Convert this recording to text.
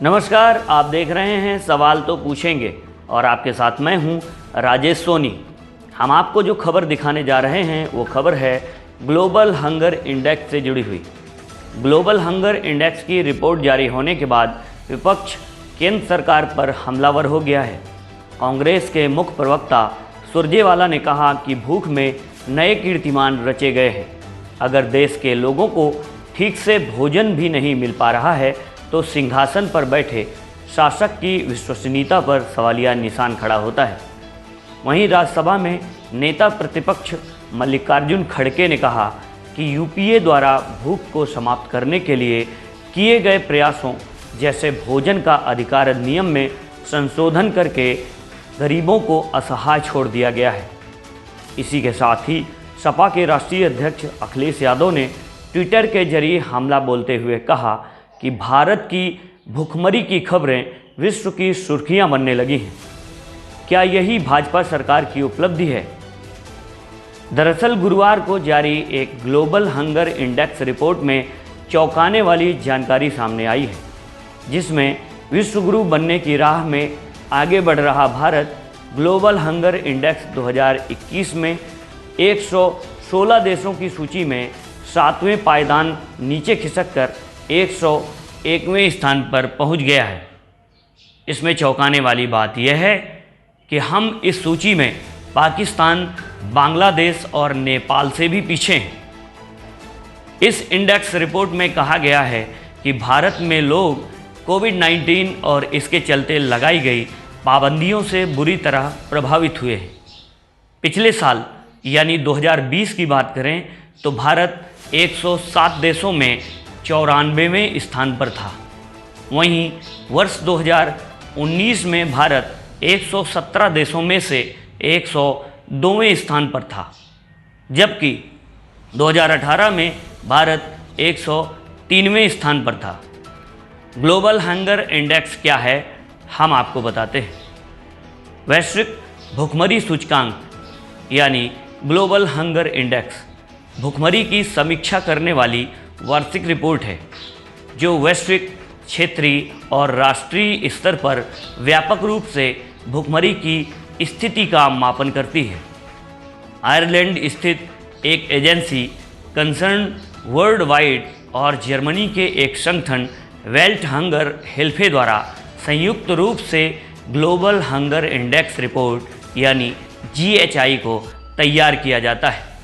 नमस्कार, आप देख रहे हैं सवाल तो पूछेंगे और आपके साथ मैं हूं राजेश सोनी। हम आपको जो खबर दिखाने जा रहे हैं वो खबर है ग्लोबल हंगर इंडेक्स से जुड़ी हुई। ग्लोबल हंगर इंडेक्स की रिपोर्ट जारी होने के बाद विपक्ष केंद्र सरकार पर हमलावर हो गया है। कांग्रेस के मुख्य प्रवक्ता सुरजेवाला ने कहा कि भूख में नए कीर्तिमान रचे गए हैं। अगर देश के लोगों को ठीक से भोजन भी नहीं मिल पा रहा है तो सिंहासन पर बैठे शासक की विश्वसनीयता पर सवालिया निशान खड़ा होता है। वहीं राज्यसभा में नेता प्रतिपक्ष मल्लिकार्जुन खड़गे ने कहा कि यूपीए द्वारा भूख को समाप्त करने के लिए किए गए प्रयासों जैसे भोजन का अधिकार अधिनियम में संशोधन करके गरीबों को असहाय छोड़ दिया गया है। इसी के साथ ही सपा के राष्ट्रीय अध्यक्ष अखिलेश यादव ने ट्विटर के जरिए हमला बोलते हुए कहा कि भारत की भुखमरी की खबरें विश्व की सुर्खियां बनने लगी हैं। क्या यही भाजपा सरकार की उपलब्धि है? दरअसल गुरुवार को जारी एक ग्लोबल हंगर इंडेक्स रिपोर्ट में चौंकाने वाली जानकारी सामने आई है, जिसमें विश्व गुरु बनने की राह में आगे बढ़ रहा भारत ग्लोबल हंगर इंडेक्स 2021 में 116 देशों की सूची में 7वें पायदान नीचे खिसककर 101वें स्थान पर पहुंच गया है। इसमें चौंकाने वाली बात यह है कि हम इस सूची में पाकिस्तान, बांग्लादेश और नेपाल से भी पीछे हैं। इस इंडेक्स रिपोर्ट में कहा गया है कि भारत में लोग कोविड-19 और इसके चलते लगाई गई पाबंदियों से बुरी तरह प्रभावित हुए हैं। पिछले साल यानी 2020 की बात करें तो भारत 107 देशों में 94वें स्थान पर था। वहीं वर्ष 2019 में भारत 117 देशों में से 102वें स्थान पर था, जबकि 2018 में भारत 103वें स्थान पर था। ग्लोबल हंगर इंडेक्स क्या है, हम आपको बताते हैं। वैश्विक भुखमरी सूचकांक यानी ग्लोबल हंगर इंडेक्स भुखमरी की समीक्षा करने वाली वार्षिक रिपोर्ट है, जो वैश्विक, क्षेत्रीय और राष्ट्रीय स्तर पर व्यापक रूप से भुखमरी की स्थिति का मापन करती है। आयरलैंड स्थित एक एजेंसी कंसर्न वर्ल्ड वाइड और जर्मनी के एक संगठन वेल्ट हंगर हेल्फे द्वारा संयुक्त रूप से ग्लोबल हंगर इंडेक्स रिपोर्ट यानी GHI को तैयार किया जाता है।